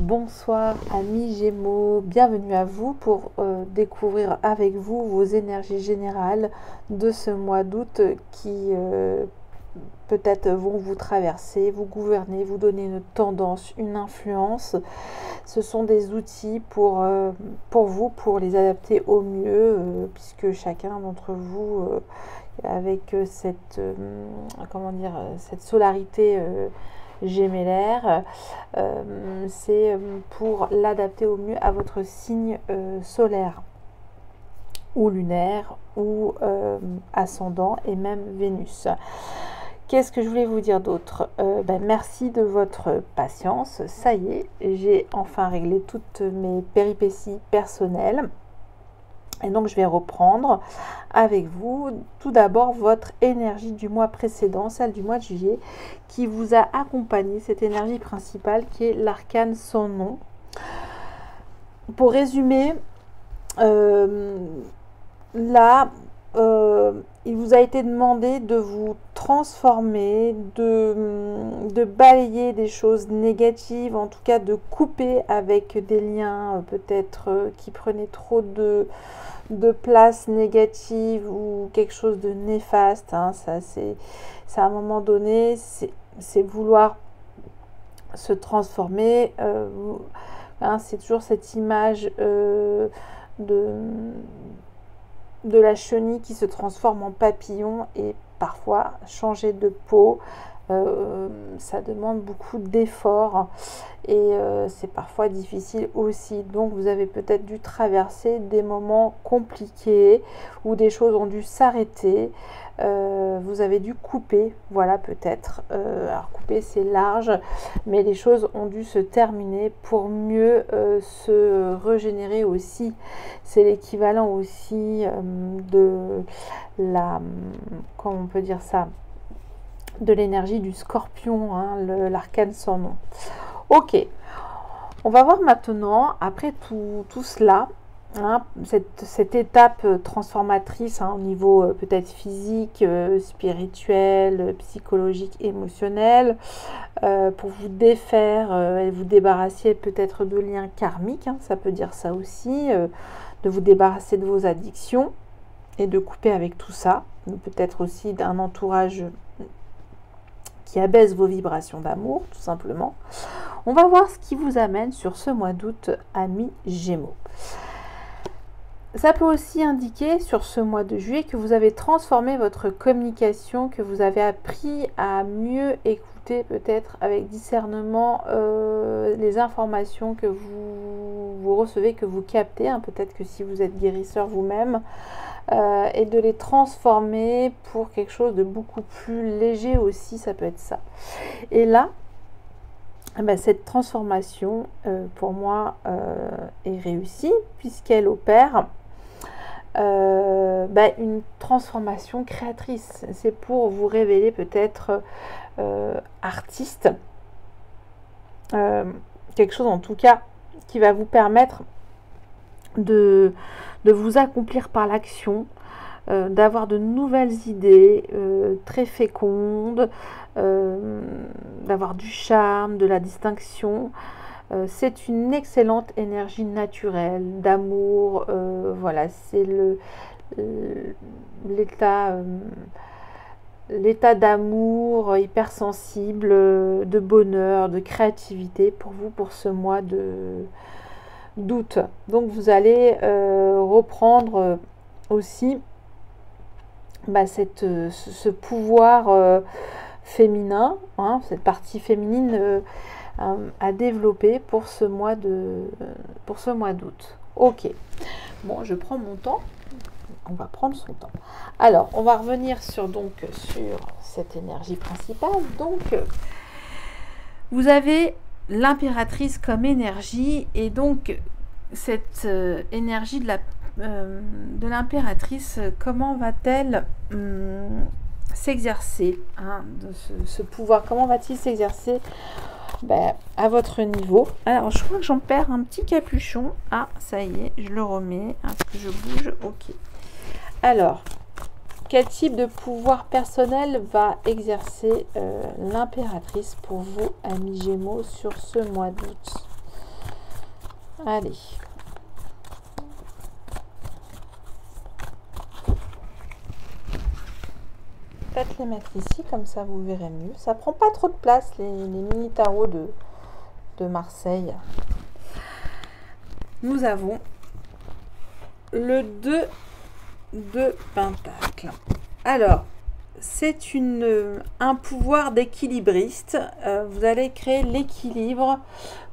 Bonsoir amis Gémeaux, bienvenue à vous pour découvrir avec vous vos énergies générales de ce mois d'août qui peut-être vont vous traverser, vous gouverner, vous donner une tendance, une influence. Ce sont des outils pour vous, pour les adapter au mieux, puisque chacun d'entre vous, avec cette, cette solarité gémellaire, c'est pour l'adapter au mieux à votre signe solaire ou lunaire ou ascendant et même Vénus. Qu'est-ce que je voulais vous dire d'autre? Merci de votre patience. Ça y est, j'ai enfin réglé toutes mes péripéties personnelles. Et donc, je vais reprendre avec vous tout d'abord votre énergie du mois précédent, celle du mois de juillet, qui vous a accompagné, cette énergie principale qui est l'arcane sans nom. Pour résumer, là, il vous a été demandé de vous transformer, de balayer des choses négatives, en tout cas de couper avec des liens peut-être qui prenaient trop de place négative ou quelque chose de néfaste. Ça, c'est à un moment donné, c'est vouloir se transformer. C'est toujours cette image de la chenille qui se transforme en papillon, et parfois changer de peau, ça demande beaucoup d'efforts et c'est parfois difficile aussi. Donc vous avez peut-être dû traverser des moments compliqués où des choses ont dû s'arrêter. Vous avez dû couper, voilà, peut-être. Alors couper c'est large, mais les choses ont dû se terminer pour mieux se régénérer aussi. C'est l'équivalent aussi de la, comment on peut dire ça, de l'énergie du scorpion, l'arcane sans nom. Ok, on va voir maintenant, après tout cela, cette étape transformatrice au niveau peut-être physique, spirituel, psychologique, émotionnel, pour vous défaire et vous débarrasser peut-être de liens karmiques, ça peut dire ça aussi, de vous débarrasser de vos addictions et de couper avec tout ça, peut-être aussi d'un entourage qui abaisse vos vibrations d'amour, tout simplement. On va voir ce qui vous amène sur ce mois d'août, amis Gémeaux. Ça peut aussi indiquer sur ce mois de juillet que vous avez transformé votre communication, que vous avez appris à mieux écouter peut-être avec discernement les informations que vous recevez, que vous captez, peut-être que si vous êtes guérisseur vous-même, et de les transformer pour quelque chose de beaucoup plus léger aussi, ça peut être ça. Et là, cette transformation, pour moi, est réussie, puisqu'elle opère une transformation créatrice. C'est pour vous révéler peut-être artiste, quelque chose en tout cas qui va vous permettre de vous accomplir par l'action, d'avoir de nouvelles idées très fécondes, d'avoir du charme, de la distinction. C'est une excellente énergie naturelle, d'amour, voilà, c'est l'état d'amour hypersensible, de bonheur, de créativité pour vous, pour ce mois d'août. Donc vous allez reprendre aussi ce pouvoir féminin, cette partie féminine à développer pour ce mois d'août. Ok, bon, je prends mon temps, on va prendre son temps. Alors, on va revenir sur cette énergie principale. Donc, vous avez l'impératrice comme énergie, et donc cette énergie de l'impératrice, comment va-t-elle s'exercer, ce pouvoir, comment va-t-il s'exercer à votre niveau? Alors je crois que j'en perds un petit capuchon. Ah, ça y est, je le remets. Est-ce que je bouge? Ok. Alors, quel type de pouvoir personnel va exercer l'impératrice pour vous, amis Gémeaux, sur ce mois d'août? Allez. Peut-être les mettre ici, comme ça vous verrez mieux. Ça prend pas trop de place, les mini tarots de Marseille. Nous avons le 2 de Pentacle. Alors, c'est un pouvoir d'équilibriste. Vous allez créer l'équilibre,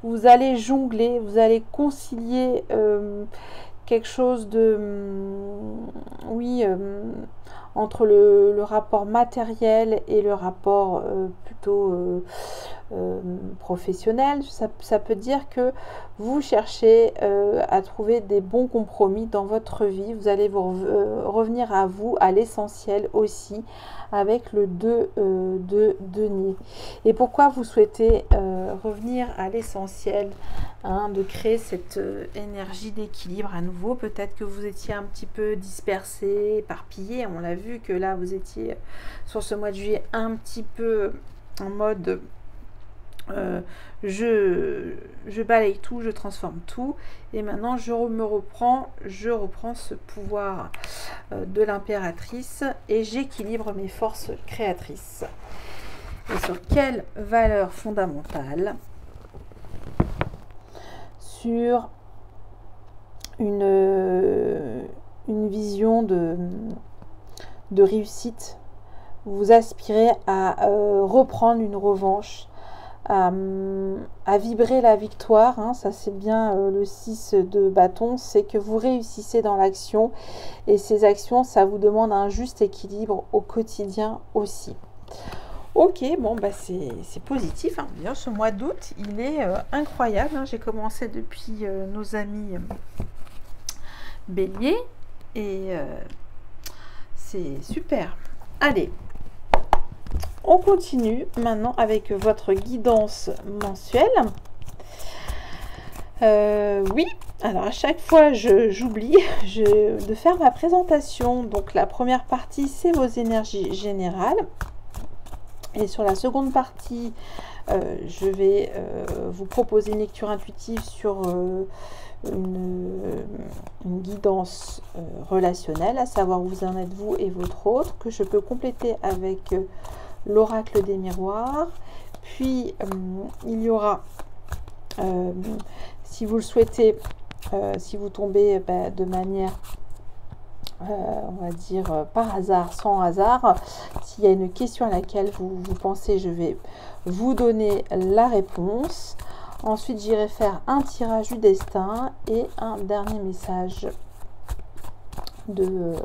vous allez jongler, vous allez concilier quelque chose de... oui, entre le rapport matériel et le rapport plutôt professionnel. Ça peut dire que vous cherchez à trouver des bons compromis dans votre vie. Vous allez revenir à vous, à l'essentiel aussi, avec le 2 de denier. Et pourquoi vous souhaitez revenir à l'essentiel, hein, de créer cette énergie d'équilibre à nouveau? Peut-être que vous étiez un petit peu dispersé, éparpillé. On l'a vu que là, vous étiez sur ce mois de juillet un petit peu en mode je balaye tout, je transforme tout, et maintenant je reprends ce pouvoir de l'impératrice et j'équilibre mes forces créatrices. Et sur quelle valeur fondamentale? Sur une vision de réussite. Vous aspirez à reprendre une revanche, à vibrer la victoire, hein. Ça c'est bien le 6 de bâton, c'est que vous réussissez dans l'action, et ces actions, ça vous demande un juste équilibre au quotidien aussi. Ok, bon bah c'est positif, hein. Bien, ce mois d'août il est incroyable, hein. J'ai commencé depuis nos amis Bélier, et c'est super. Allez, on continue maintenant avec votre guidance mensuelle. Oui, alors à chaque fois j'oublie de faire ma présentation. Donc la première partie, c'est vos énergies générales. Et sur la seconde partie, je vais vous proposer une lecture intuitive sur une guidance relationnelle, à savoir où vous en êtes vous et votre autre, que je peux compléter avec l'oracle des miroirs. Puis il y aura, si vous le souhaitez, si vous tombez de manière on va dire par hasard, sans hasard, s'il y a une question à laquelle vous pensez, je vais vous donner la réponse. Ensuite, j'irai faire un tirage du destin et un dernier message de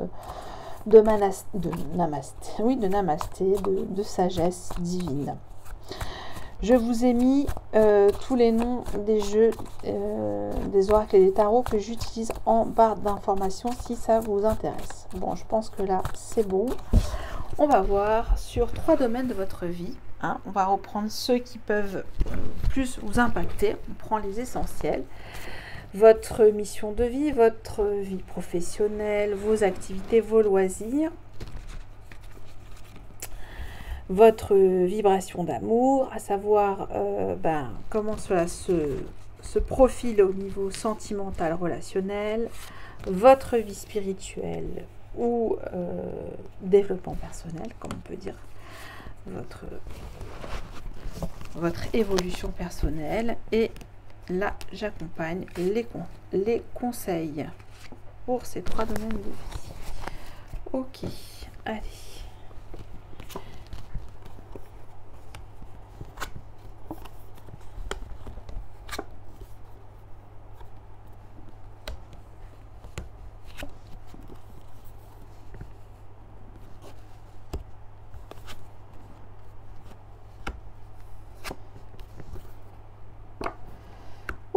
namasté, de sagesse divine. Je vous ai mis tous les noms des jeux, des oracles et des tarots que j'utilise en barre d'informations si ça vous intéresse. Bon, je pense que là, c'est bon. On va voir sur 3 domaines de votre vie. Hein. On va reprendre ceux qui peuvent plus vous impacter. On prend les essentiels. Votre mission de vie, votre vie professionnelle, vos activités, vos loisirs, votre vibration d'amour, à savoir comment cela se profile au niveau sentimental, relationnel, votre vie spirituelle ou développement personnel, comme on peut dire, votre évolution personnelle. Et là, j'accompagne les conseils pour ces 3 domaines de vie. Ok, allez.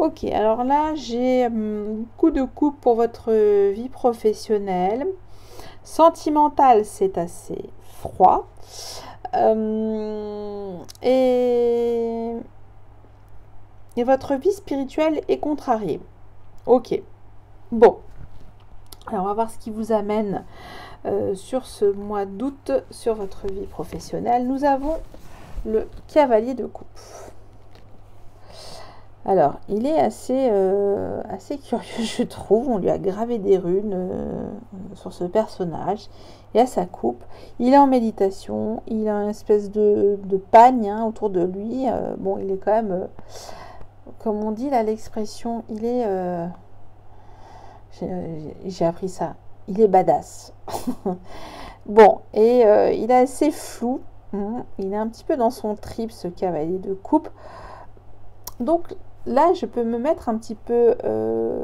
Ok, alors là, j'ai beaucoup de coups pour votre vie professionnelle. Sentimentale, c'est assez froid. Et votre vie spirituelle est contrariée. Ok. Bon. Alors, on va voir ce qui vous amène sur ce mois d'août, sur votre vie professionnelle. Nous avons le cavalier de coupe. Alors, il est assez curieux, je trouve. On lui a gravé des runes sur ce personnage et à sa coupe. Il est en méditation, il a une espèce de pagne hein, autour de lui. Bon, il est quand même, comme on dit là, l'expression, il est... j'ai appris ça. Il est badass. Bon, et il est assez flou. Il est un petit peu dans son trip, ce cavalier de coupe. Donc là, je peux me mettre un petit peu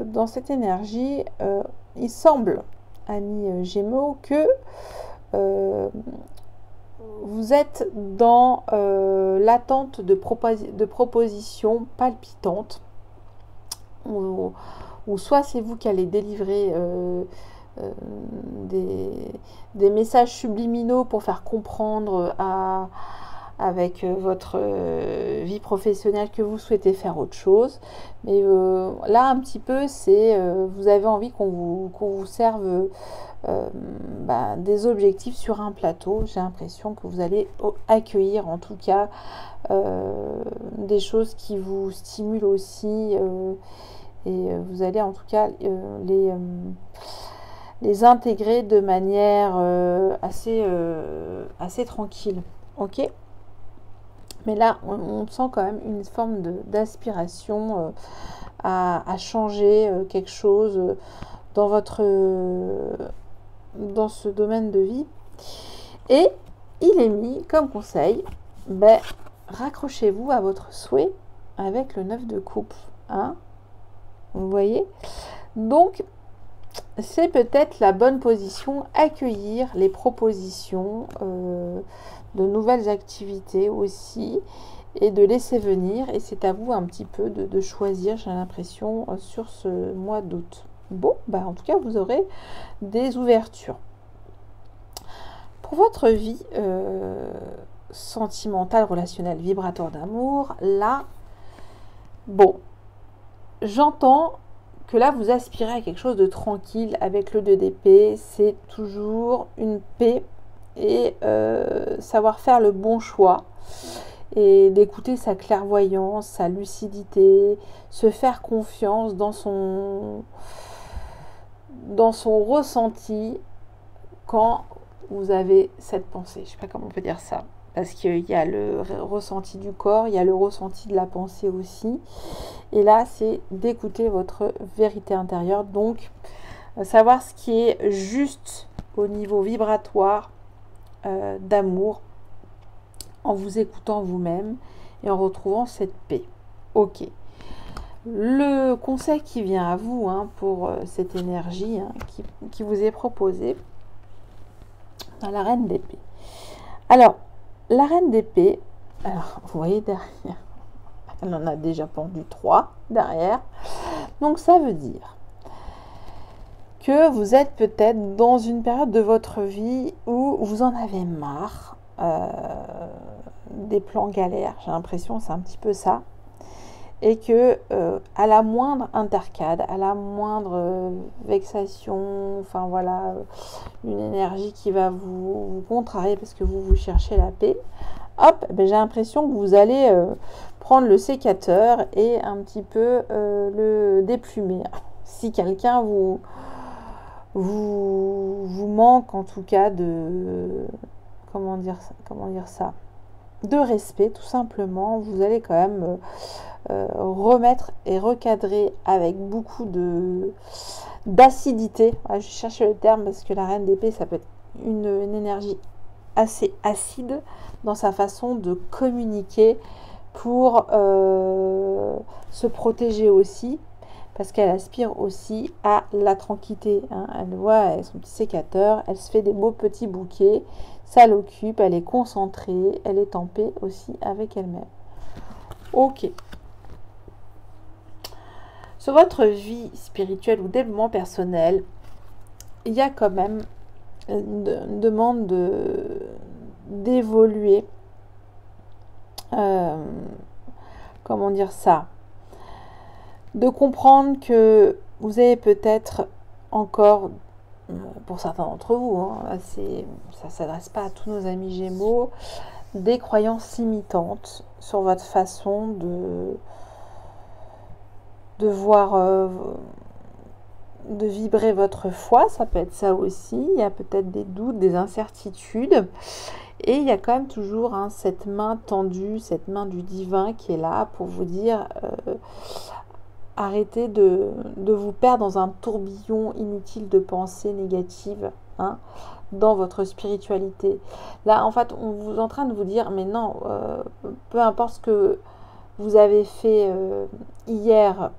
dans cette énergie. Il semble, amis Gémeaux, que vous êtes dans l'attente de propositions palpitantes. Ou soit c'est vous qui allez délivrer des messages subliminaux pour faire comprendre avec votre vie professionnelle que vous souhaitez faire autre chose. Mais là, un petit peu, c'est vous avez envie qu'on vous serve des objectifs sur un plateau. J'ai l'impression que vous allez accueillir en tout cas des choses qui vous stimulent aussi et vous allez en tout cas les intégrer de manière assez tranquille. Ok ? Mais là, on sent quand même une forme d'aspiration à changer quelque chose dans ce domaine de vie. Et il est mis comme conseil, raccrochez-vous à votre souhait avec le 9 de coupe. Hein, vous voyez ? Donc, c'est peut-être la bonne position, accueillir les propositions de nouvelles activités aussi et de laisser venir. Et c'est à vous un petit peu de choisir, j'ai l'impression, sur ce mois d'août. Bon, en tout cas, vous aurez des ouvertures. Pour votre vie sentimentale, relationnelle, vibratoire d'amour, là, bon, j'entends que là, vous aspirez à quelque chose de tranquille avec le 2 d'épée. C'est toujours une paix et savoir faire le bon choix et d'écouter sa clairvoyance, sa lucidité, se faire confiance dans son ressenti quand vous avez cette pensée. Je ne sais pas comment on peut dire ça. Parce qu'il y a le ressenti du corps, il y a le ressenti de la pensée aussi. Et là, c'est d'écouter votre vérité intérieure. Donc, savoir ce qui est juste au niveau vibratoire d'amour en vous écoutant vous-même et en retrouvant cette paix. Ok. Le conseil qui vient à vous pour cette énergie qui vous est proposée dans la reine d'épée. Alors, la reine d'épée, alors vous voyez derrière, elle en a déjà pendu 3 derrière. Donc ça veut dire que vous êtes peut-être dans une période de votre vie où vous en avez marre des plans galères. J'ai l'impression c'est un petit peu ça. Et que à la moindre intercade, à la moindre vexation, enfin voilà, une énergie qui va vous contrarier parce que vous cherchez la paix, hop, j'ai l'impression que vous allez prendre le sécateur et un petit peu le déplumer. Si quelqu'un vous manque en tout cas de comment dire ça, de respect tout simplement, vous allez quand même remettre et recadrer avec beaucoup d'acidité. Je cherche le terme parce que la reine d'épée, ça peut être une énergie assez acide dans sa façon de communiquer pour se protéger aussi, parce qu'elle aspire aussi à la tranquillité. Elle voit son petit sécateur, elle se fait des beaux petits bouquets, ça l'occupe, elle est concentrée, elle est en paix aussi avec elle-même. Ok. Sur votre vie spirituelle ou développement personnel, il y a quand même une demande d'évoluer. Comment dire ça ? De comprendre que vous avez peut-être encore, pour certains d'entre vous, ça ne s'adresse pas à tous nos amis Gémeaux, des croyances limitantes sur votre façon de voir, de vibrer votre foi, ça peut être ça aussi. Il y a peut-être des doutes, des incertitudes. Et il y a quand même toujours cette main tendue, cette main du divin qui est là pour vous dire arrêtez de vous perdre dans un tourbillon inutile de pensées négatives dans votre spiritualité. Là, en fait, on vous est en train de vous dire, mais non, peu importe ce que vous avez fait hier,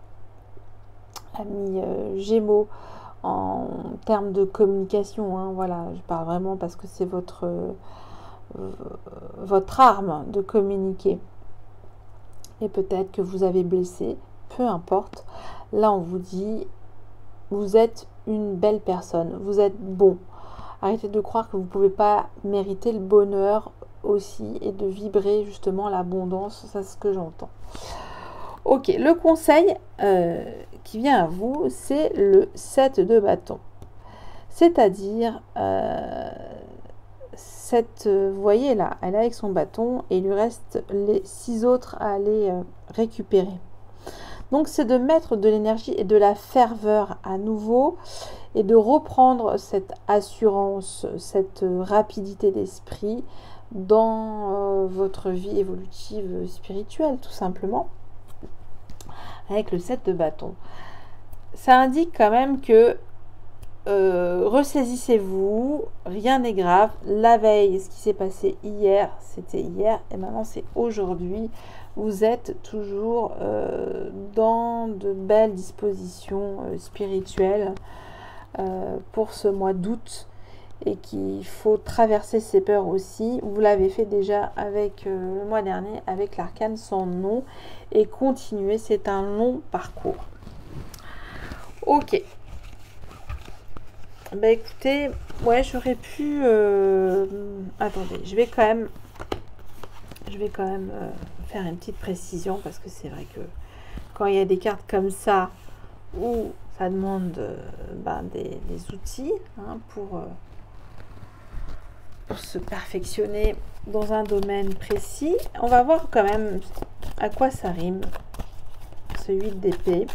ami Gémeaux, en termes de communication, voilà, je parle vraiment parce que c'est votre arme de communiquer. Et peut-être que vous avez blessé, peu importe. Là, on vous dit, vous êtes une belle personne, vous êtes bon. Arrêtez de croire que vous ne pouvez pas mériter le bonheur aussi et de vibrer justement l'abondance, c'est ce que j'entends. Ok, le conseil qui vient à vous, c'est le 7 de bâton. C'est-à-dire, vous voyez là, elle est avec son bâton et il lui reste les 6 autres à aller récupérer. Donc c'est de mettre de l'énergie et de la ferveur à nouveau et de reprendre cette assurance, cette rapidité d'esprit dans votre vie évolutive spirituelle tout simplement. Avec le 7 de bâton. Ça indique quand même que ressaisissez-vous, rien n'est grave. La veille, ce qui s'est passé hier, c'était hier et maintenant c'est aujourd'hui. Vous êtes toujours dans de belles dispositions spirituelles pour ce mois d'août et qu'il faut traverser ces peurs aussi. Vous l'avez fait déjà avec le mois dernier avec l'arcane sans nom et continuer, c'est un long parcours. Ok. Bah écoutez, ouais, j'aurais pu... attendez, je vais quand même faire une petite précision parce que c'est vrai que quand il y a des cartes comme ça où ça demande des outils pour se perfectionner dans un domaine précis, on va voir quand même à quoi ça rime ce 8 d'épée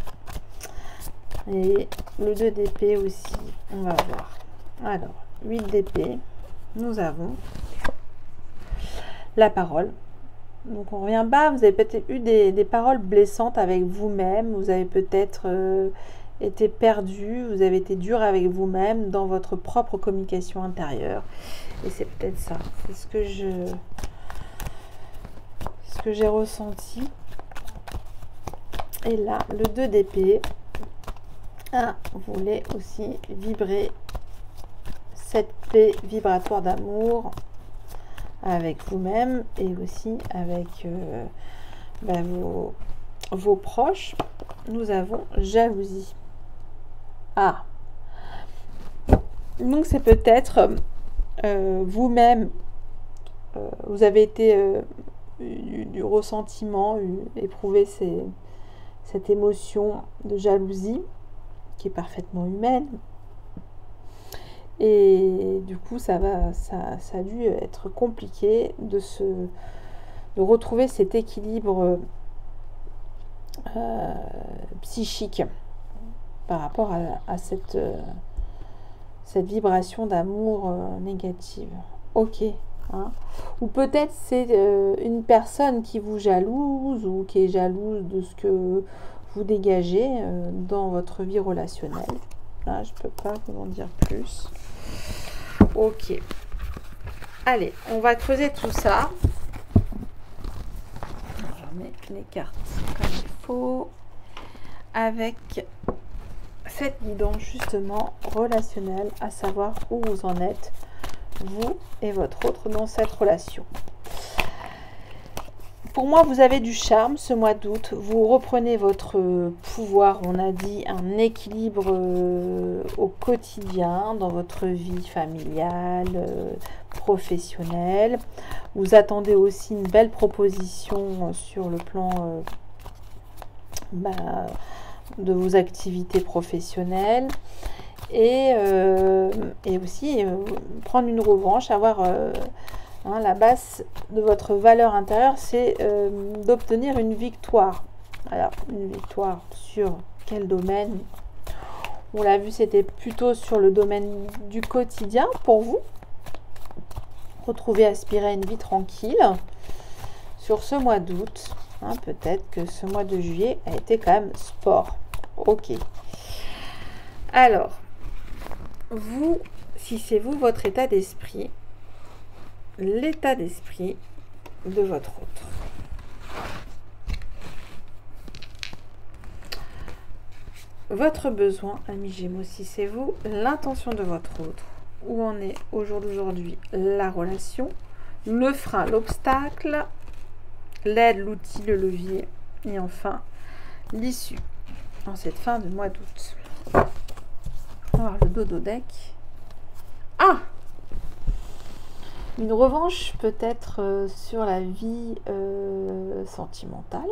et le 2 d'épée aussi, on va voir. Alors, 8 d'épée, nous avons la parole. Donc on revient bas, vous avez peut-être eu des paroles blessantes avec vous-même, vous avez peut-être été perdu, vous avez été dur avec vous-même dans votre propre communication intérieure. Et c'est peut-être ça, c'est ce que j'ai ressenti. Et là, le 2 d'épée, vous voulez aussi vibrer cette paix vibratoire d'amour avec vous-même et aussi avec vos proches. Nous avons jalousie. Donc c'est peut-être vous-même, vous avez été du ressentiment, éprouvé cette émotion de jalousie qui est parfaitement humaine. Et du coup, ça a dû être compliqué de retrouver cet équilibre psychique par rapport à cette vibration d'amour négative. Ok. Ou peut-être c'est une personne qui vous jalouse ou qui est jalouse de ce que vous dégagez dans votre vie relationnelle. Là, je peux pas vous en dire plus. Ok. Allez, on va creuser tout ça. Je remets les cartes comme il faut. Avec cette guidance justement relationnelle, à savoir où vous en êtes, vous et votre autre dans cette relation. Pour moi, vous avez du charme ce mois d'août. Vous reprenez votre pouvoir, on a dit, un équilibre au quotidien, dans votre vie familiale, professionnelle. Vous attendez aussi une belle proposition sur le plan de vos activités professionnelles. Et aussi prendre une revanche, avoir... la base de votre valeur intérieure, c'est d'obtenir une victoire Alors, une victoire sur quel domaine? On l'a vu, c'était plutôt sur le domaine du quotidien pour vous. Retrouver, aspirer à une vie tranquille. Sur ce mois d'août, hein, peut-être que ce mois de juillet a été quand même sport. Ok. Alors, vous, si c'est vous, votre état d'esprit, l'état d'esprit de votre autre. Votre besoin, ami Gémeaux, si c'est vous, l'intention de votre autre, où en est au jour d'aujourd'hui la relation, le frein, l'obstacle, l'aide, l'outil, le levier, et enfin l'issue en cette fin de mois d'août. On va voir le dodo deck. Ah! Une revanche peut-être sur la vie sentimentale.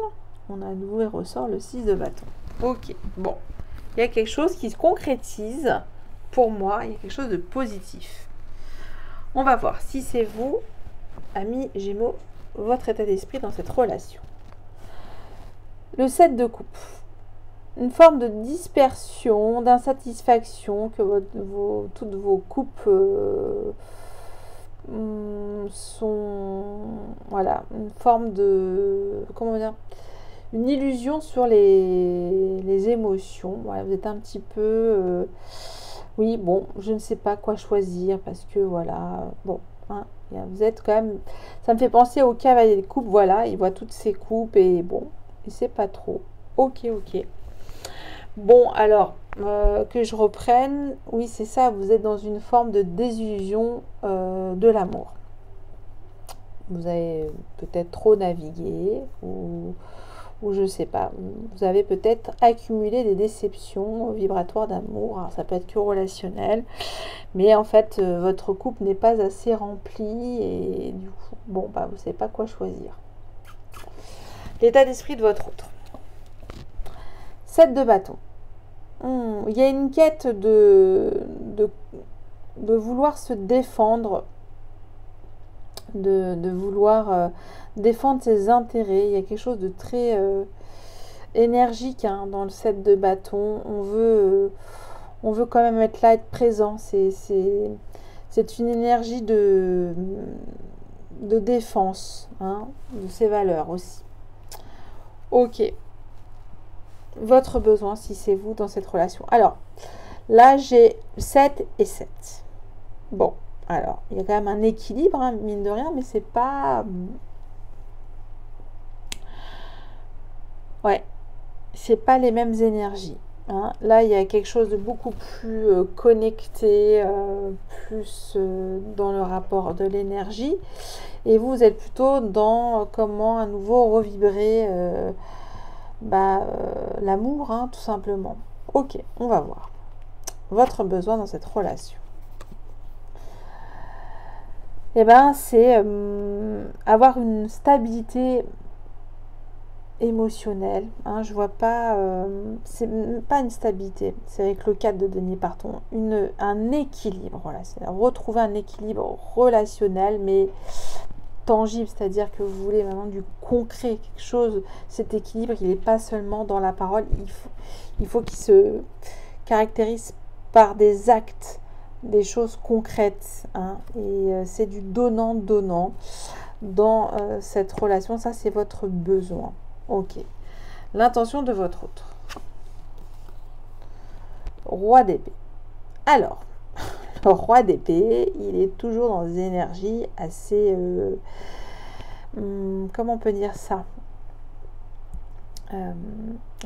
On a à nouveau et ressort le 6 de bâton. Ok, bon. Il y a quelque chose qui se concrétise pour moi. Il y a quelque chose de positif. On va voir si c'est vous, amis Gémeaux, votre état d'esprit dans cette relation. Le 7 de coupe. Une forme de dispersion, d'insatisfaction que toutes vos coupes sont... Voilà, une forme de... Comment dire ? Une illusion sur les émotions. Voilà, vous êtes un petit peu... oui, bon, je ne sais pas quoi choisir parce que, voilà, bon, hein, vous êtes quand même... Ça me fait penser au cavalier de coupe, voilà, il voit toutes ses coupes et bon, il sait pas trop. Ok, ok. Bon, alors, que je reprenne, oui, c'est ça, vous êtes dans une forme de désillusion de l'amour. Vous avez peut-être trop navigué ou je ne sais pas, vous avez peut-être accumulé des déceptions vibratoires d'amour. Alors, ça peut être que relationnel, mais en fait, votre couple n'est pas assez rempli et du coup, bon, bah, vous ne savez pas quoi choisir. L'état d'esprit de votre autre. 7 de bâton. Il y a une quête de vouloir se défendre, de vouloir défendre ses intérêts. Il y a quelque chose de très énergique hein, dans le 7 de bâton. On veut quand même être là, être présent. C'est une énergie de défense hein, de ses valeurs aussi. Ok. Votre besoin, si c'est vous dans cette relation. Alors, là, j'ai 7 et 7. Bon, alors, il y a quand même un équilibre, hein, mine de rien, mais c'est pas... Ouais, c'est pas les mêmes énergies. Hein. Là, il y a quelque chose de beaucoup plus connecté, plus dans le rapport de l'énergie. Et vous êtes plutôt dans comment à nouveau revibrer... l'amour, hein, tout simplement. Ok, on va voir. Votre besoin dans cette relation. Eh bien, c'est avoir une stabilité émotionnelle. Hein, je vois pas... c'est pas une stabilité. C'est avec le 4 de denier, pardon. Un équilibre. Voilà, c'est retrouver un équilibre relationnel, mais... tangible, c'est-à-dire que vous voulez maintenant du concret, quelque chose, cet équilibre, il n'est pas seulement dans la parole, il faut qu'il se caractérise par des actes, des choses concrètes, hein, et c'est du donnant-donnant dans cette relation, ça c'est votre besoin. Ok. L'intention de votre autre. Roi d'épée. Alors, le roi d'épée, il est toujours dans des énergies assez... comment on peut dire ça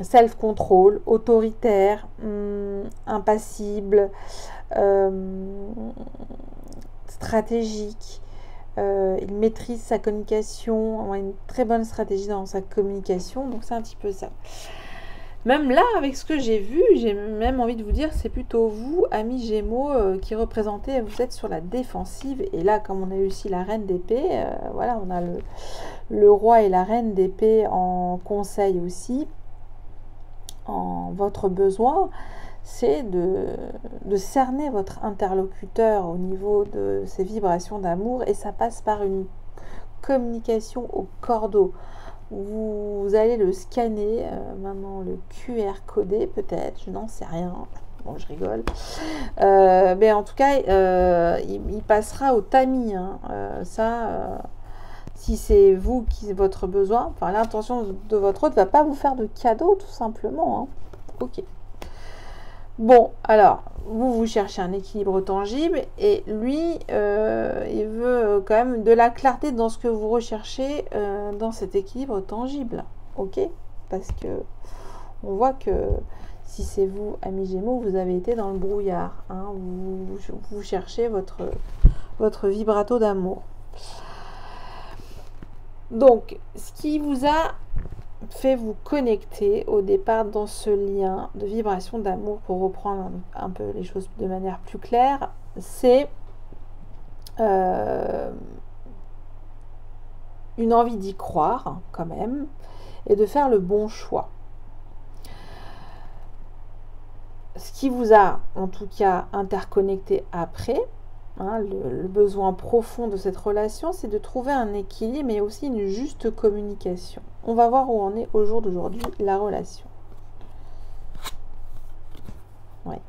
self-control, autoritaire, impassible, stratégique. Il maîtrise sa communication, a une très bonne stratégie dans sa communication, donc c'est un petit peu ça. Même là, avec ce que j'ai vu, j'ai même envie de vous dire, c'est plutôt vous, amis Gémeaux, qui représentez, vous êtes sur la défensive. Et là, comme on a eu aussi la reine d'épée, voilà, on a le roi et la reine d'épée en conseil aussi. En votre besoin, c'est de cerner votre interlocuteur au niveau de ses vibrations d'amour. Et ça passe par une communication au cordeau. vous allez le scanner, maintenant le QR codé peut-être, je n'en sais rien. Bon, je rigole. Mais en tout cas, il passera au tamis. Hein. Si c'est vous qui votre besoin, enfin l'intention de votre hôte ne va pas vous faire de cadeau tout simplement. Hein. Ok. Bon, alors, vous cherchez un équilibre tangible et lui, il veut quand même de la clarté dans ce que vous recherchez dans cet équilibre tangible. Ok? Parce que on voit que si c'est vous, amis Gémeaux, vous avez été dans le brouillard. Hein, vous cherchez votre vibrato d'amour. Donc, ce qui vous a fait vous connecter au départ dans ce lien de vibration d'amour, pour reprendre un peu les choses de manière plus claire, c'est une envie d'y croire quand même et de faire le bon choix. Ce qui vous a en tout cas interconnecté après, hein, le besoin profond de cette relation, c'est de trouver un équilibre mais aussi une juste communication. On va voir où en est au jour d'aujourd'hui la relation. Ouais.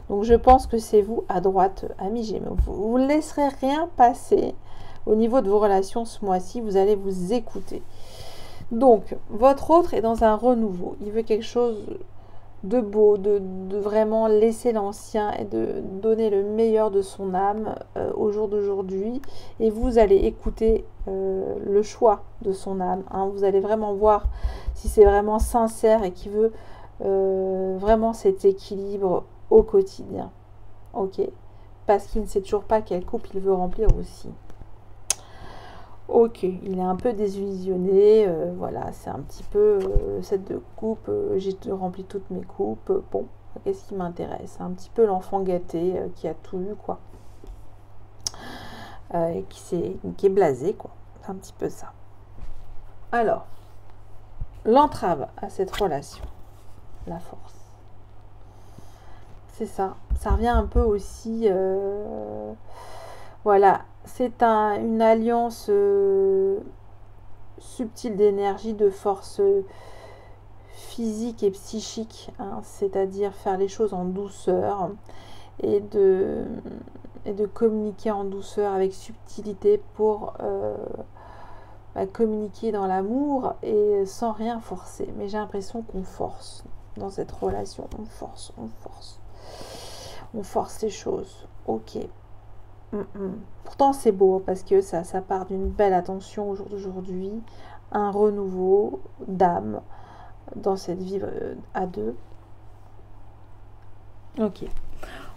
Donc je pense que c'est vous à droite, amis Gémeaux. Vous ne laisserez rien passer au niveau de vos relations ce mois-ci. Vous allez vous écouter. Donc votre autre est dans un renouveau. Il veut quelque chose de beau, de vraiment laisser l'ancien et de donner le meilleur de son âme au jour d'aujourd'hui. Et vous allez écouter le choix de son âme. Hein. Vous allez vraiment voir si c'est vraiment sincère et qu'il veut vraiment cet équilibre au quotidien. Ok? Parce qu'il ne sait toujours pas quelle coupe il veut remplir aussi. Ok, il est un peu désillusionné, voilà, c'est un petit peu le set de coupe, j'ai rempli toutes mes coupes, bon, qu'est-ce qui m'intéresse? Un petit peu l'enfant gâté qui a tout eu, quoi, et qui est blasé, quoi, c'est un petit peu ça. Alors, l'entrave à cette relation, la force, c'est ça, ça revient un peu aussi, voilà. C'est une alliance subtile d'énergie, de force physique et psychique, hein, c'est-à-dire faire les choses en douceur et de communiquer en douceur avec subtilité pour communiquer dans l'amour et sans rien forcer. Mais j'ai l'impression qu'on force dans cette relation, on force les choses. Ok. Pourtant c'est beau parce que ça part d'une belle attention au jour d'aujourd'hui, un renouveau d'âme dans cette vie à deux. Ok,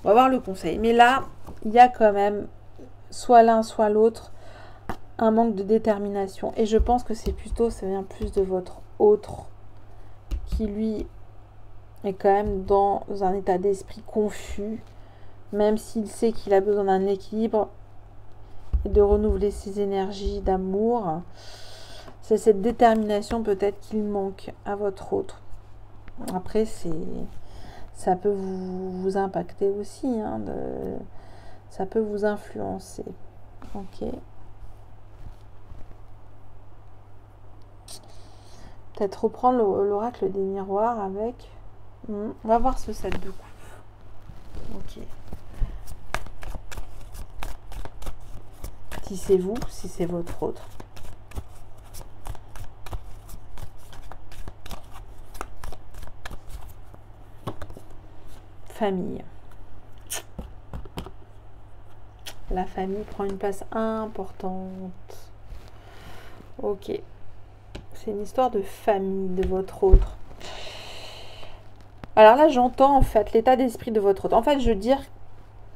on va voir le conseil. Mais là, il y a quand même soit l'un soit l'autre un manque de détermination. Et je pense que c'est plutôt, ça vient plus de votre autre qui lui est quand même dans un état d'esprit confus. Même s'il sait qu'il a besoin d'un équilibre et de renouveler ses énergies d'amour, c'est cette détermination peut-être qu'il manque à votre autre. Après, ça peut vous impacter aussi, hein, ça peut vous influencer. Ok. Peut-être reprendre l'oracle des miroirs avec. On va voir ce set de coupe. Ok. Si c'est vous, si c'est votre autre. Famille. La famille prend une place importante. Ok. C'est une histoire de famille de votre autre. Alors là, j'entends en fait l'état d'esprit de votre autre. En fait, je veux dire,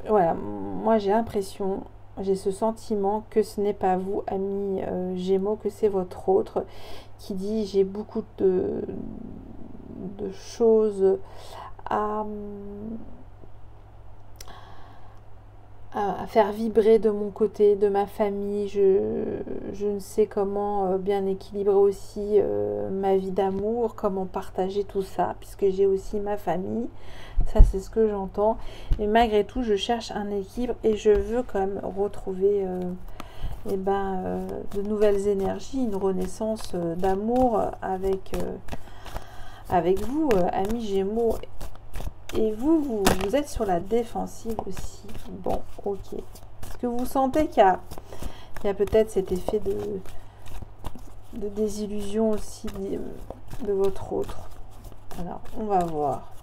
voilà, moi j'ai l'impression, j'ai ce sentiment que ce n'est pas vous, amis Gémeaux, que c'est votre autre qui dit j'ai beaucoup de choses à faire vibrer de mon côté, de ma famille. Je ne sais comment bien équilibrer aussi ma vie d'amour, comment partager tout ça, puisque j'ai aussi ma famille. Ça, c'est ce que j'entends. Et malgré tout, je cherche un équilibre et je veux quand même retrouver eh ben, de nouvelles énergies, une renaissance d'amour avec vous, amis Gémeaux. Et vous êtes sur la défensive aussi. Bon, ok. Est-ce que vous sentez qu'il y a peut-être cet effet de désillusion aussi de votre autre? Alors, on va voir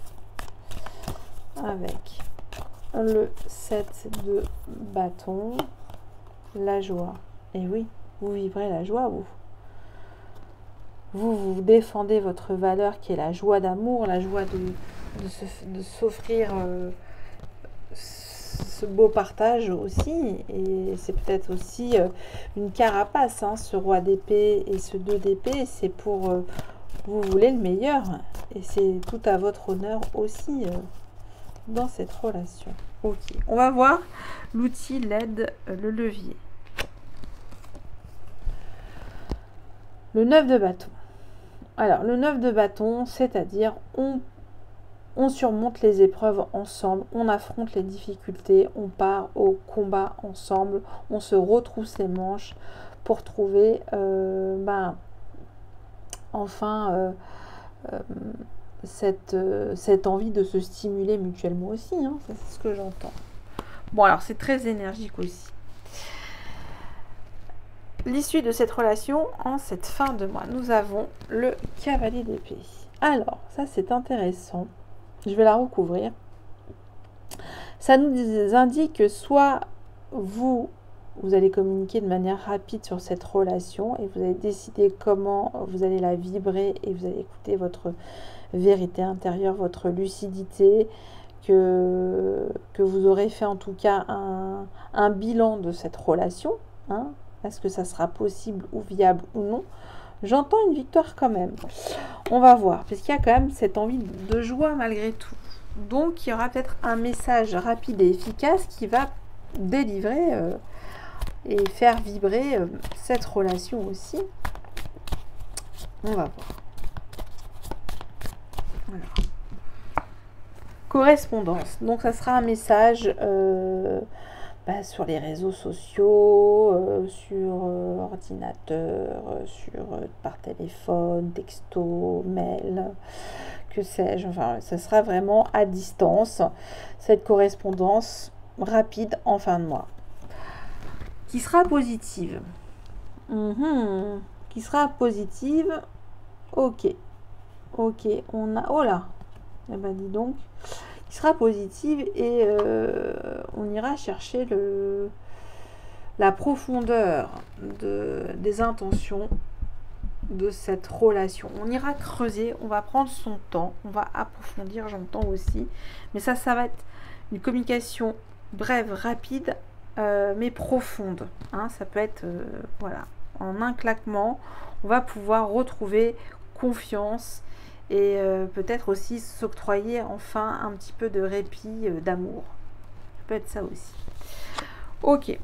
avec le 7 de bâton, la joie. Et oui, vous vivrez la joie, vous. Vous défendez votre valeur qui est la joie d'amour, la joie de s'offrir ce beau partage aussi. Et c'est peut-être aussi une carapace, hein, ce roi d'épée et ce 2 d'épée. C'est pour vous voulez le meilleur. Et c'est tout à votre honneur aussi dans cette relation. Ok, on va voir l'outil, l'aide, le levier. Le 9 de bâton. Alors, le 9 de bâton, c'est-à-dire on surmonte les épreuves ensemble, on affronte les difficultés, on part au combat ensemble, on se retrousse les manches pour trouver enfin cette envie de se stimuler mutuellement aussi, hein, c'est ce que j'entends. Bon, alors c'est très énergique aussi. L'issue de cette relation, en cette fin de mois, nous avons le cavalier d'épée. Alors, ça c'est intéressant. Je vais la recouvrir. Ça nous indique que soit vous allez communiquer de manière rapide sur cette relation et vous allez décider comment vous allez la vibrer et vous allez écouter votre vérité intérieure, votre lucidité, que vous aurez fait en tout cas un bilan de cette relation, hein. Est-ce que ça sera possible ou viable ou non? J'entends une victoire quand même. On va voir, parce qu'il y a quand même cette envie de joie malgré tout. Donc, il y aura peut-être un message rapide et efficace qui va délivrer et faire vibrer cette relation aussi. On va voir. Voilà. Correspondance. Donc, ça sera un message sur les réseaux sociaux, sur ordinateur, par téléphone, texto, mail, que sais-je. Enfin, ça sera vraiment à distance, cette correspondance rapide en fin de mois. Qui sera positive. Qui sera positive. Ok, on a... Oh là. Eh ben dis donc. Qui sera positive et on ira chercher la profondeur des intentions de cette relation. On ira creuser, on va prendre son temps, on va approfondir, j'entends aussi. Mais ça va être une communication brève, rapide, mais profonde. Hein, ça peut être, voilà, en un claquement, on va pouvoir retrouver confiance et peut-être aussi s'octroyer enfin un petit peu de répit, d'amour. Ça peut être ça aussi. Ok.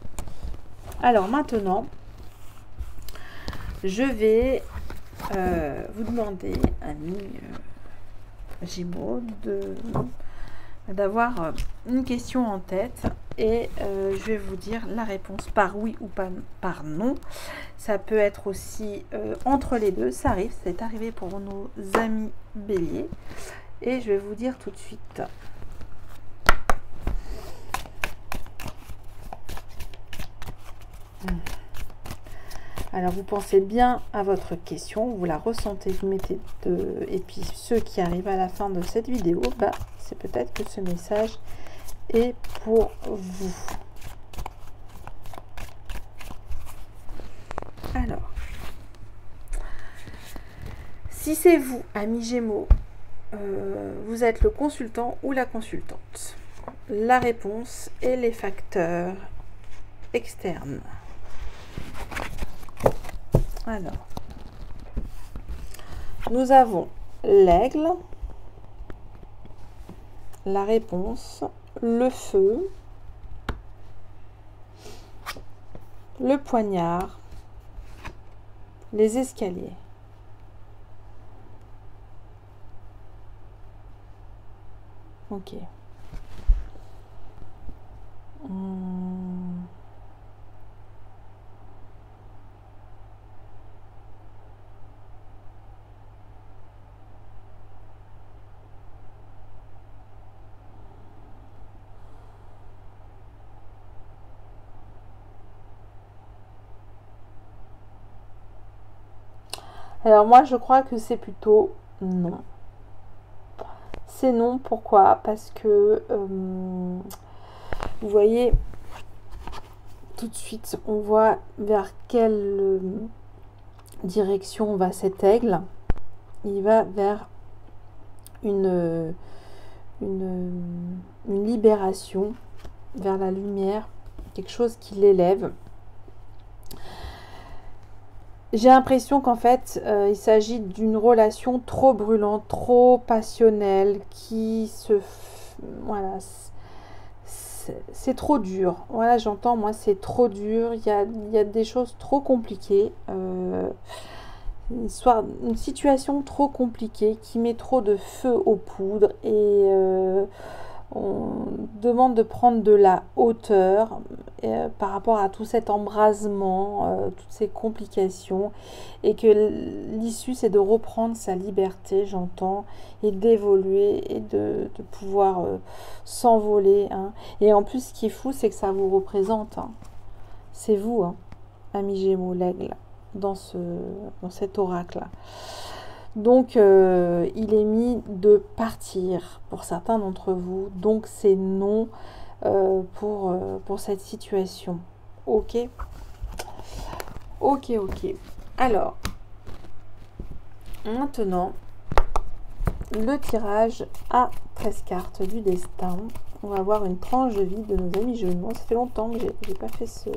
Alors maintenant, je vais vous demander, amis Gémeaux, d'avoir une question en tête et je vais vous dire la réponse par oui ou par non. Ça peut être aussi entre les deux, ça arrive, c'est arrivé pour nos amis Bélier et je vais vous dire tout de suite. Alors vous pensez bien à votre question, vous la ressentez, vous mettez et puis ceux qui arrivent à la fin de cette vidéo, c'est peut-être que ce message est pour vous. Alors, si c'est vous, amis Gémeaux, vous êtes le consultant ou la consultante. La réponse et les facteurs externes. Alors, nous avons l'aigle, la réponse, le feu, le poignard, les escaliers. Ok. Alors moi, je crois que c'est plutôt non. C'est non, pourquoi? Parce que, vous voyez, tout de suite, on voit vers quelle direction va cet aigle. Il va vers une libération, vers la lumière, quelque chose qui l'élève. J'ai l'impression qu'en fait, il s'agit d'une relation trop brûlante, trop passionnelle, qui se... Voilà, c'est trop dur. Voilà, j'entends, moi, c'est trop dur. Il y a des choses trop compliquées. Une situation trop compliquée qui met trop de feu aux poudres et on demande de prendre de la hauteur par rapport à tout cet embrasement, toutes ces complications, et que l'issue c'est de reprendre sa liberté, j'entends, et d'évoluer et de pouvoir s'envoler. Hein. Et en plus, ce qui est fou, c'est que ça vous représente. Hein. C'est vous, hein, ami Gémeaux, l'aigle, dans cet oracle-là. Donc, il est mis de partir pour certains d'entre vous. Donc, c'est non pour cette situation. Ok. Ok, ok. Alors, maintenant, le tirage à 13 cartes du destin. On va voir une tranche de vie de nos amis Gémeaux. Ça fait longtemps que j'ai pas fait ce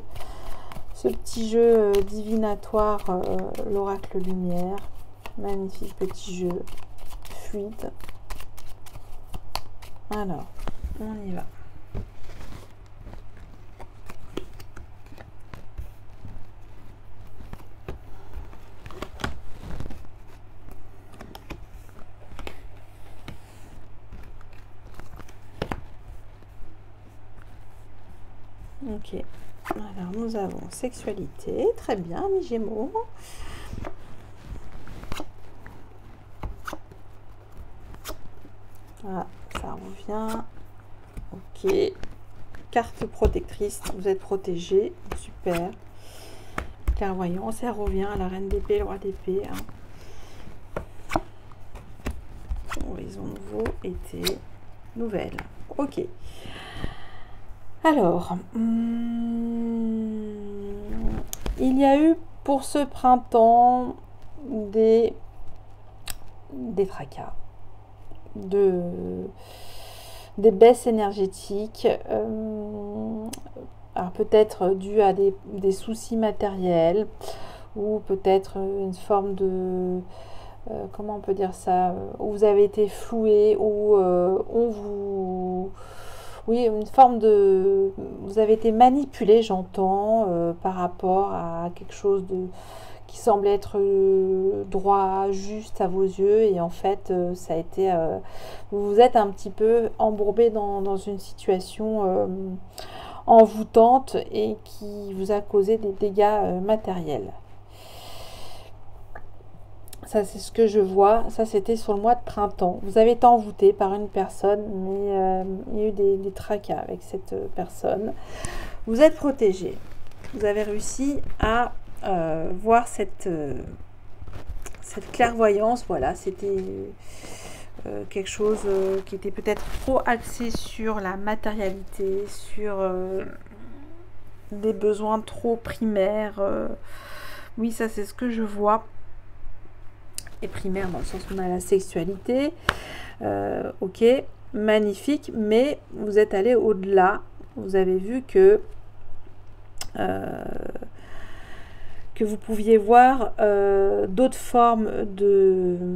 petit jeu divinatoire, l'oracle lumière. Magnifique petit jeu, fluide. Alors, on y va. Ok. Alors, nous avons sexualité. Très bien, mes Gémeaux. Ah, ça revient. Ok. Carte protectrice. Vous êtes protégé. Super. Clairvoyance. Elle revient à la reine d'épée, le roi d'épée. Hein. Horizon nouveau. Été. Nouvelle. Ok. Alors. Il y a eu pour ce printemps des tracas. Des baisses énergétiques, alors peut-être dû à des soucis matériels, ou peut-être une forme de comment on peut dire ça, où vous avez été floué, où oui, une forme de... Vous avez été manipulé, j'entends, par rapport à quelque chose qui semble être droit, juste à vos yeux, et en fait, ça a été... vous vous êtes un petit peu embourbé dans une situation envoûtante et qui vous a causé des dégâts matériels. Ça, c'est ce que je vois. Ça, c'était sur le mois de printemps. Vous avez été envoûté par une personne, mais il y a eu des tracas avec cette personne. Vous êtes protégé. Vous avez réussi à voir cette clairvoyance. Voilà, c'était quelque chose qui était peut-être trop axé sur la matérialité, sur des besoins trop primaires. Oui, ça, c'est ce que je vois. Et primaire dans le sens où on a la sexualité, ok, magnifique, mais vous êtes allé au-delà, vous avez vu que vous pouviez voir d'autres formes de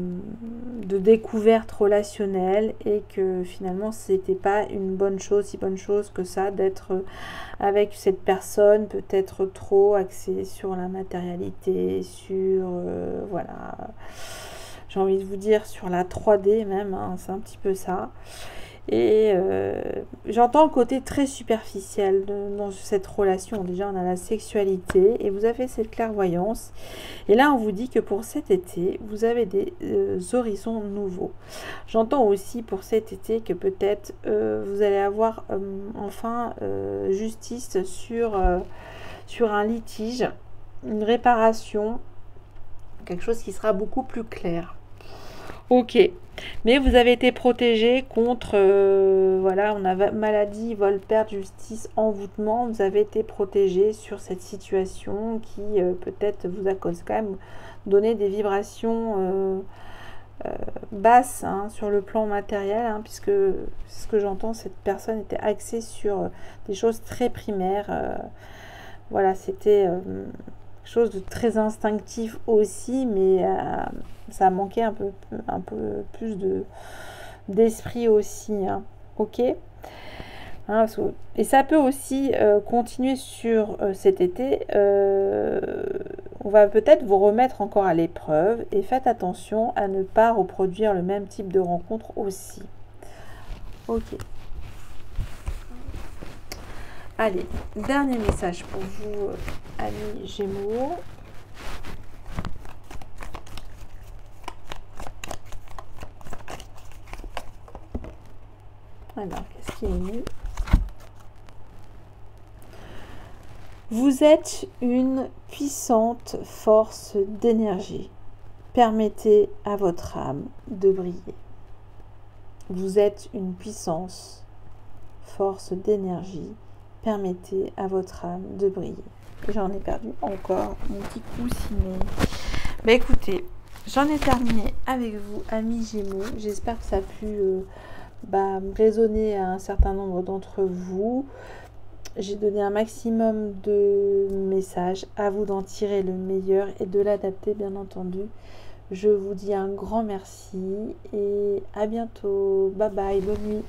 découverte relationnelle, et que finalement c'était pas une bonne chose, si bonne chose que ça, d'être avec cette personne peut-être trop axée sur la matérialité, sur voilà, j'ai envie de vous dire sur la 3D même, hein, c'est un petit peu ça. Et j'entends le côté très superficiel dans cette relation. Déjà, on a la sexualité et vous avez cette clairvoyance. Et là, on vous dit que pour cet été, vous avez des horizons nouveaux. J'entends aussi pour cet été que peut-être vous allez avoir enfin justice sur un litige, une réparation quelque chose qui sera beaucoup plus clair. Ok, mais vous avez été protégé contre, voilà, on a maladie, vol, perte, justice, envoûtement. Vous avez été protégé sur cette situation qui peut-être vous a quand même donné des vibrations basses hein, sur le plan matériel, hein, puisque ce que j'entends, cette personne était axée sur des choses très primaires. Voilà, c'était quelque chose de très instinctif aussi, mais ça manquait un peu plus d'esprit aussi. Hein. Ok. Hein, et ça peut aussi continuer sur cet été. On va peut-être vous remettre encore à l'épreuve et faites attention à ne pas reproduire le même type de rencontre aussi. Ok. Allez, dernier message pour vous, amis Gémeaux. Alors, qu'est-ce qu'il est mis ? Vous êtes une puissante force d'énergie. Permettez à votre âme de briller. Vous êtes une puissance, force d'énergie. Permettez à votre âme de briller. J'en ai perdu encore mon petit coussinet. Bah écoutez, j'en ai terminé avec vous, amis Gémeaux. J'espère que ça a pu résonner à un certain nombre d'entre vous. J'ai donné un maximum de messages, à vous d'en tirer le meilleur et de l'adapter bien entendu. Je vous dis un grand merci et à bientôt. Bye bye, bonne nuit.